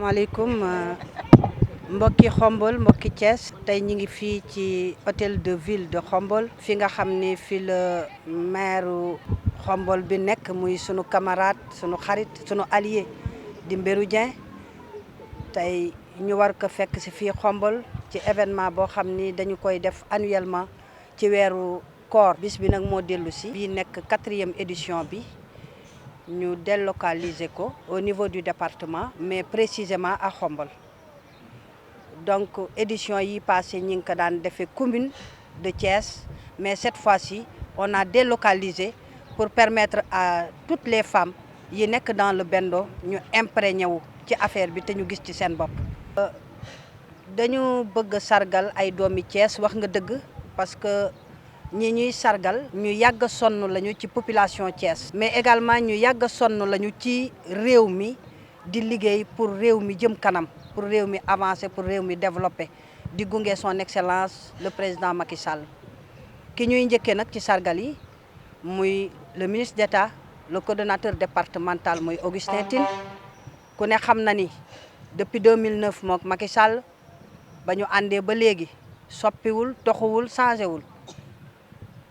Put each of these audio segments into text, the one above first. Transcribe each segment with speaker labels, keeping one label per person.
Speaker 1: asalaamaaleykum mbokki Khombole mbokki Thiès tey ñi ngi fii ci hôtel de ville de Khombole fi nga xam ni fi la maire Khombole bi nekk muy sunu camarade sunu xarit sunu allié di Mbéru Dieng tey ñu war ko fekk si fii Khombole ci événement boo xam ni dañu koy def annuellement ci weeru koor bis bi nag moo dellu si bii nekk 4e édition bi ñu délocaliser ko au niveau du département mais précisément à Khombole donc édition yi passé ñi ngi ko daan defee commune de Thiès mais cette fois-ci on a délocalisé pour permettre à toutes les femmes yi nekk dans le Bendo ñu imprégné wu ci affaire bi te ñu gis ci seen bopp. dañu bëgg sargal ay doomi Thiès wax nga dëgg parce que ñi ñuy sargal ñu yàgg sonn lañu ci population Thiès mais également ñu yàgg sonn lañu ci réew mi di liggéey pour réew mi jëm kanam pour réew mi avancer pour réew mi développer di gunge son excellence le président Macky Sall ki ñuy njëkkee nag ci sargal yi muy le ministre d'État le coordonnateur départemental muy Augustin Tine ku ne xam na ni depuis 2009 mook Macky Sall ba ñu àndee ba léegi soppiwul toxuwul changé wul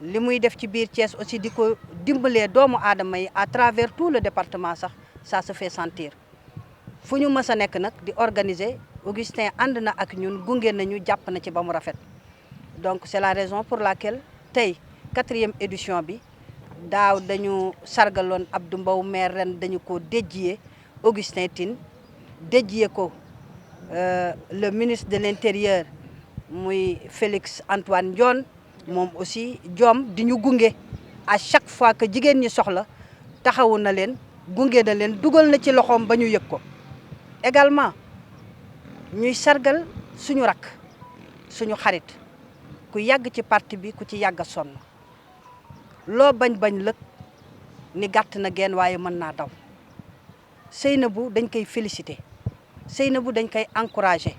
Speaker 1: li muy def ci biir Thiès aussi di ko dimbalee doomu aadama yi à travers tout le département sax ça se fait sentir fu ñu mës a nekk nag di organiser Augustin ànd na ak ñun gunge nañu jàpp na ci ba mu rafet donc c'est la raison pour laquelle tey 4e édition bi daaw dañu sargaloon Abdou Mbow maire ren dañu ko dédié Augustin Tine dédié ko le ministre de l'intérieur muy Félix Antoine Diome moom aussi Diome di ñu gunge à chaque fois que jigéen ñi soxla taxawu na leen gunge na leen dugal na ci loxoom ba ñu yëg ko également ñuy sargal suñu rakk suñu xarit ku yàgg ci parti bi ku ci yàgg a sonn loo bañ lëg ni gàtt na genn waaye mën naa daw Seynabou dañ koy féliciter Seynabou dañ koy encourager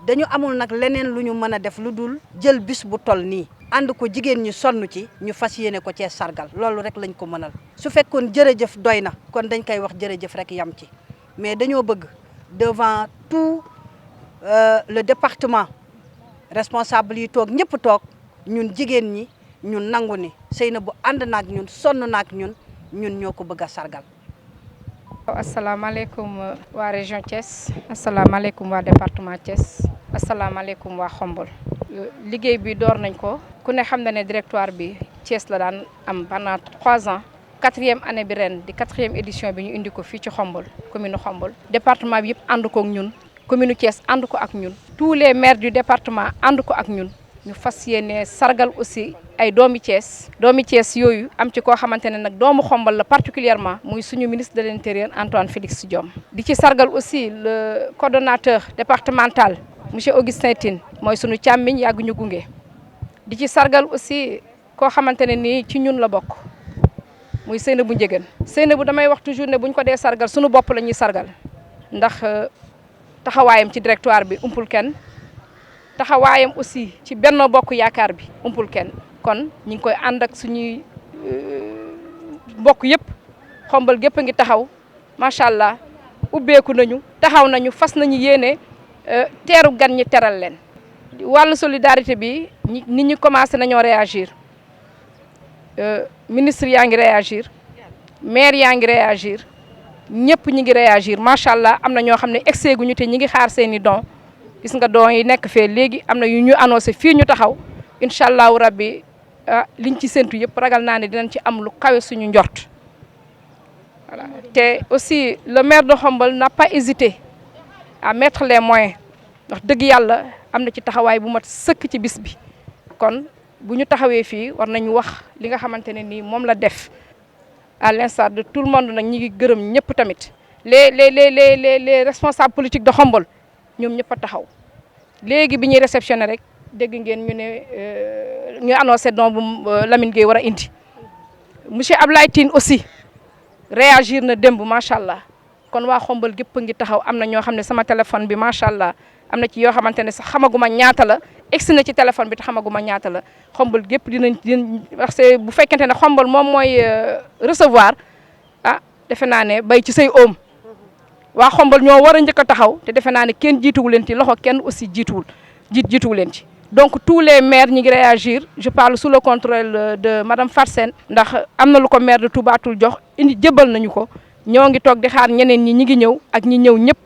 Speaker 1: dañu amul nag leneen lu ñu mën a def lu dul jël bis bu toll nii ànd ko jigéen ñi sonn ci ñu fas yéene ko cee sargal loolu rek lañ ko mënal su fekkoon jërëjëf doy na kon dañ koy wax jërëjëf rek yam ci mais dañoo bëgg devant tout le département responsable yi toog ñëpp toog ñun jigéen ñi ñun nangu ni Seynabou ànd naak ñun sonn naak ñun ñoo ko bëgg a sargal.
Speaker 2: asalaamaaleykum waa région Thiès asalaamaaleykum waa département Thiès asalaamaaleykum waa Khombole liggéey bi door nañ ko ku ne xam na ne directoire bi Thiès la daan am pendant 3 ans 4e année bi ren di 4e édition bi ñu indi ko fii ci Khombole commune Khombole département bi yëpp ànd ko ak ñun commune Thiès ànd ko ak ñun tous les maires du département ànd ko ak ñun ñu fas yéene sargal aussi ay doomi Thiès yooyu am ci koo xamante ne nag doomu Khombole la particulièrement muy suñu ministre de l'intérieur Antoine Félix Diome di ci sargal aussi le coordonnateur départemental monsieur Augustin Tine mooy suñu càmmiñ yàgg ñu gunge di ci sargal aussi koo xamante ne nii ci ñun la bokk muy Seynabou Ndiéguène Seynabou damay wax toujours ne buñ ko dee sargal suñu bopp la ñuy sargal ndax taxawaayam ci directoire bi umpul kenn taxawaayam aussi ci Benno Bokk Yaakaar bi umpul kenn kon ñi ngi koy ànd ak suñuy mbokk yëpp Khombole gépp a ngi taxaw macha allah ubbeeku nañu taxaw nañu fas nañu yéene teeru gan ñi teral leen. wàllu solidarité bi nit ñi commencé nañoo réagir ministre yaa ngi réagir maire yaa ngi réagir ñëpp ñi ngi réagir macha allah am na ñoo xam ne excès guñu te ñi ngi xaar seeni don gis nga don yi nekk fee léegi am na yu ñu annoncé fii ñu taxaw incha allahu rabbi liñ ci séntu yëpp ragal naa ne dinañ ci am lu kawe suñu njort voilà te aussi le maire de Khombole n'a pas hésité à mettre les moyens ndax dëgg yàlla am na ci taxawaay bu mat sëkk ci bis bi kon bu ñu taxawee fii war nañu wax li nga xamante ne nii moom la def à l'instar de tout le monde nag ñi ngi gërëm ñëpp tamit les responsables politiques de Khombole ñoom ñëpp a taxaw léegi bi ñuy réceptionné rek dégg ngeen ñu ne ñu annoncé don bu Lamine Gueye war a indi monsieur Ablaye Tine aussi réagir na démb macha allah kon waa Khombole gépp a ngi taxaw am na ñoo xam ne sama téléphone bi macha allah am na ci yoo xamante ne sax xamaguma ñaata la egsi na ci téléphone bi te xamaguma ñaata la Khombole gépp dinañ parce que bu fekkente ne Khombole moom mooy recevoir ah defe naa ne bay ci say oom waa Xombol ñoo war a njëkk a taxaw te defe naa ne kenn jiituwu leen ci loxo kenn aussi jiituwu leen ci. Donc tous les maires ñi ngi réagir je parle sous le contrôle de madame Farsène ndax am na lu ko maire de Toubatoul jox indi jëbal nañu ko ñoo ngi toog di xaar ñeneen ñi ngi ñëw ak ñi ñëw ñëpp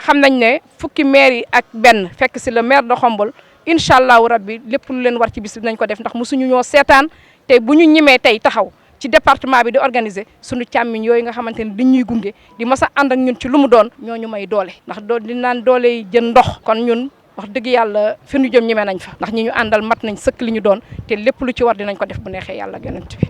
Speaker 2: xam nañ ne fukki maire yi ak benn fekk si le maire de Xombol incha allahu rabbi lépp lu leen war ci bis bi nañ ko def ndax mosuñu ñoo seetaan te bu ñu ñimee tey taxaw ci département bi di organiser suñu càmmiñ yooyu nga xamante ne dañ ñuy gunge di mas a ànd ak ñun ci lu mu doon ñoo ñu may doole ndax di naan doole yi jën ndox kon ñun wax dëgg yàlla fi ñu jëm ñeme nañ fa ndax ñi ñu àndal mat nañ sëkk li ñu doon te lépp lu ci war dinañ ko def bu neexee yàlla yonent bi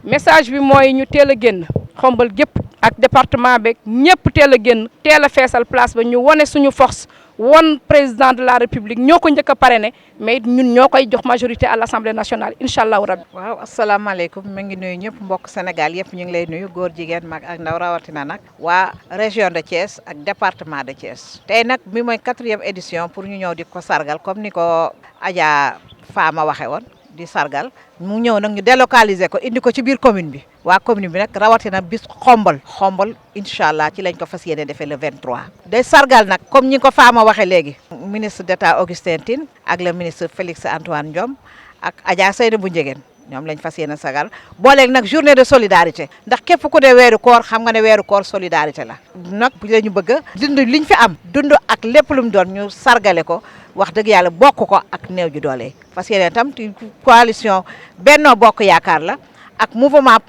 Speaker 2: message bi mooy ñu teel a génn Xombol gépp ak département beeg ñëpp teel a génn teel a feesal place ba ñu wane suñu force won président de la république ñoo ko njëkk a parrainé mais ñun ñoo koy jox majorité à l' assemblée nationale incha allahu rabbi.
Speaker 3: waaw asalaamaaleykum ma ngi nuyu ñëpp mbokk Sénégal yëpp ñu ngi lay nuyu góor jigéen mag ak ndaw rawatina nag waa région de Thiès ak département de Thiès. tey nag bi mooy 4e édition pour ñu ñëw di ko sargal comme ni ko Adja Fama waxee woon di sargal mu ñëw nag ñu délocaliser ko indi ko ci biir commune bi. waa commune bi nag rawatina bis Xombol incha allah ci lañ ko fas yéene defee le 23. day sargal nag comme ñi ko Fama waxee léegi. ministre d' état Augustin Tine ak le ministre Félix Antoine Diome ak Adja Seynabou Ndiéguène ñoom lañ fas yéene sagal booleeg nag journée de solidarité ndax képp ku ne weeru koor xam nga ne weeru koor solidarité la. nag bu la ñu bëgg a dund liñ fi am dund ak lépp lu mu doon ñu sargale ko wax dëgg yàlla bokk ko ak néew ju doole fas yéene tam ci coalition Benno Bokk Yaakaar la. ak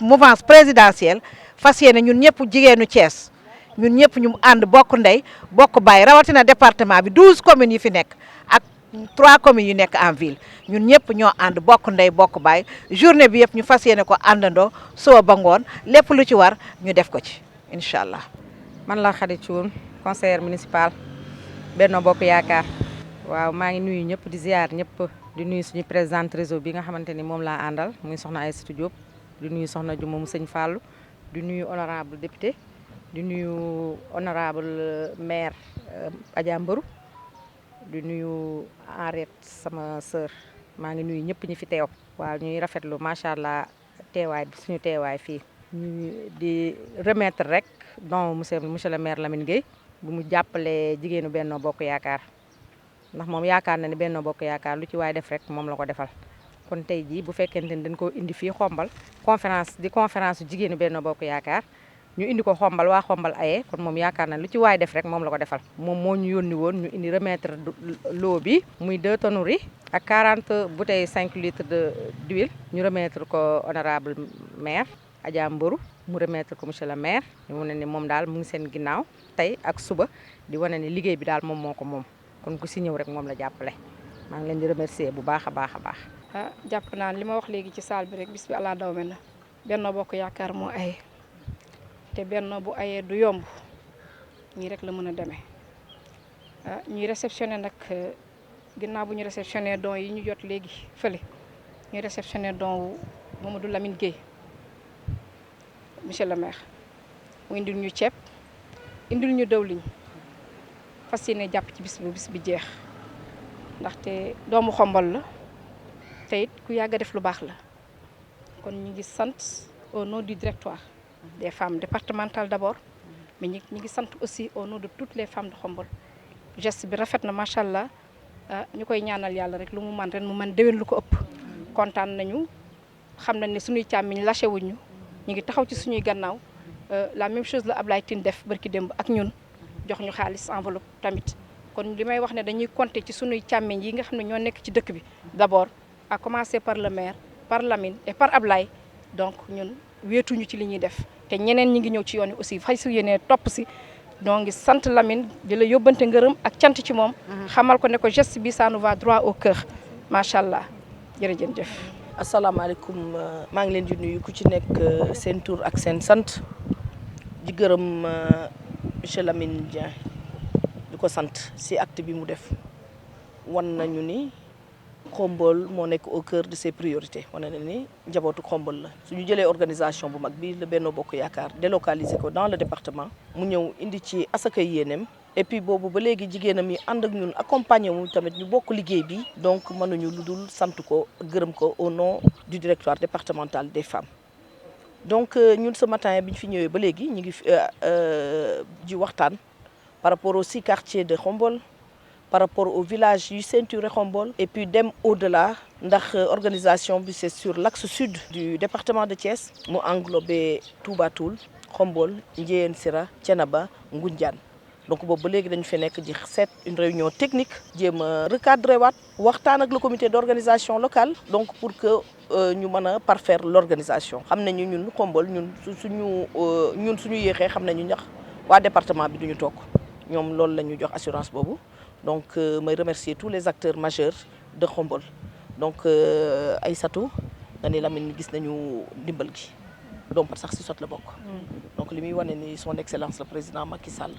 Speaker 3: mouvance présidentielle fas yéene ñun ñëpp jigéenu Thiès ñun ñëpp ñu ànd bokk ndey bokk baay rawatina département bi 12 communes yi fi nekk ak 3 communes yu nekk en ville ñun ñëpp ñoo ànd bokk ndey bokk baay journée bi yëpp ñu fas yéene ko àndandoo suba ba ngoon lépp lu ci war ñu def ko ci incha allah.
Speaker 4: man la Khady Thioune conseillère municipal Benno Bokk Yaakaar waaw maa ngi nuyu ñëpp di ziar ñëpp di nuyu suñu présidente réseau bi nga xamante ni moom laa àndal muy soxna Aïssatou Diop. di nuyu soxna ju moom sëñ Fallou di nuyu honorable député di nuyu honorable maire Adja Mbarou di nuyu Henriette sama sœur maa ngi nuyu ñëpp ñi fi teew. waaw ñuy rafetlu macha allah teewaay bi suñu teewaay fii. ñu di remettre rek donc monsieur le maire Lamine Gueye bu mu jàppale jigéenu Benno Bokk Yaakaar ndax moom yaakaar na ne Benno Bokk Yaakaar lu ci waay def rek moom la ko defal. kon tey jii bu fekkente ni dañ koo indi fii Xombal conférence jigéenu Benno Bokk Yaakaar ñu indi ko Xombal waa Xombal aye kon moom yaakaar na lu ci waay def rek moom la ko defal. moom moo ñu yónni woon ñu indi remettre lot bi muy 2 tonnes riz ak 40 bouteilles 5 litres d'huile ñu remettre ko honorable maire Adja Mbarou mu remettre ko monsieur le maire ñu wane ni moom daal mu ngi seen ginnaaw tey ak suba di wane ni liggéey bi daal moom moo ko moom kon ku si ñëw rek moom la jàppale maa ngi leen di remercier bu baax a baax a baax.
Speaker 2: jàpp naa li ma wax léegi ci salle bi rek bis bi àla daw me na Benno Bokk Yaakaar moo aye te Benno bu ayee du yomb ñii rek la mën a demee ñuy réceptionné nag ginnaaw bu ñu réceptionné don yi ñu jot léegi fële ñuy réceptionné don wu Mamadou Lamine Gueye monsieur le maire mu indil ñu ceeb indil ñu dawliñ fas yéene jàpp ci bis bi jeex ndaxte doomu Xombol la te it ku yàgg a def lu baax la kon ñu ngi sant au nom du directoire des femmes départementales d'abord mais ñu ngi sant aussi au nom de toutes les femmes de Xombol geste bi rafet na macha allah ñu koy ñaanal yàlla rek lu mu man ren mu man déwén lu ko ëpp kontaan nañu xam nañ ne suñuy càmmiñ lâché wuñu ñu ngi taxaw ci suñuy gannaaw la même chose la Ablaye Tine def barki démb ak ñun jox ñu xaalis enveloppe tamit kon li may wax ne dañuy compter ci suñuy càmmiñ yi nga xam ne ñoo nekk ci dëkk bi d'abord à commencer par le maire par Lamine et par Ablaye donc ñun wéetuñu ci li ñuy def te ñeneen ñi ngi ñëw ci yoon wi aussi fay su yéenee topp si donc ngi sant Lamine di la yóbbante ngërëm ak cant ci moom xamal ko ne ko geste bi ça nous va droit au cœur macha allah jërëjëf.
Speaker 5: asalaamaaleykum maa ngi leen di nuyu ku ci nekk seen tur ak seen sant di gërëm monsieur Lamine Dieng di ko sant si acte bi mu def wan nañu ni Xombol moo nekk au cœur de ses priorités wane na ni njabootu Xombol la suñu jëlee organisation bu mag bi la Benno Bokk Yaakaar délocalisé ko dans le département mu ñëw indi ci asaka yéeneem et puis boobu ba léegi jigéenam yi ànd ak ñun accompagner mu tamit ñu bokk liggéey bi donc mënuñu lu dul sant ko gërëm ko au nom du directoire départemental des femmes donc ñun ce matin bi ñu fi ñëwee ba léegi ñu ngi ji waxtaan par rapport aux 6 quartiers de Khombol, par rapport au village du ceinture Khombol, et puis dem au-delà ndax organisation bi c'est sur l'axe sud du département de Thiès mu englobé Touba Toul, Khombol, Ndiéyène Sira, Thiénaba, Ngoundiane. Donc boobu ba léegi dañu fi nekk di seet une réunion technique jéem a recadrer waat waxtaan ak le comité d'organisation locale donc pour que ñu mën a parfaire l'organisation. xam nañu ñun Khombol ñun suñu yéexee xam nañu ndax waa département bi duñu toog ñoom loolu la ñu jox assurance boobu. Donc may remercier tous les acteurs majeurs de Khombol donc Aïssatou nga ne Lamine gis nañu ndimbal gi donc sax si sot la bokk. Donc li muy wane ni son excellence le président Macky Sall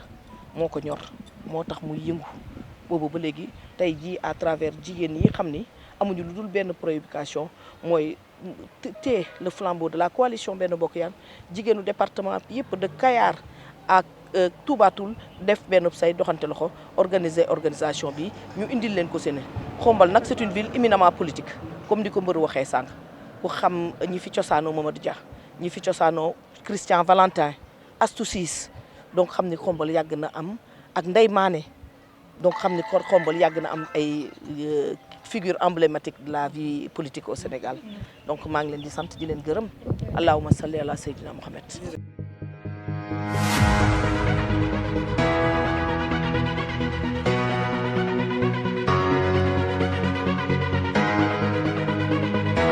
Speaker 5: moo ko ñor moo tax muy yëngu boobu ba léegi tey jii à travers jigéen yi xam ni amuñu lu dul benn préoccupation mooy téye le flambeau de la coalition Benno Bokk Yaakaar jigéenu département yëpp de Kayar ak Touba Toul def benn say doxante loxo organiser organisation bi ñu indil leen ko seen Khombol nag c'est une ville éminemment politique comme ni ko mbër waxee sànq ku xam ñi fi cosaanoo Mamadou Dia ñi fi cosaanoo Christian Valentin Astou Ciss donc xam ni Khombol yàgg na am ak Ndeye Mané donc xam ni Khombol yàgg na am ay figure emblématique de la vie politique au Sénégal donc maa ngi leen di sant di leen gërëm allahumma salli ala sayyidina Muhammad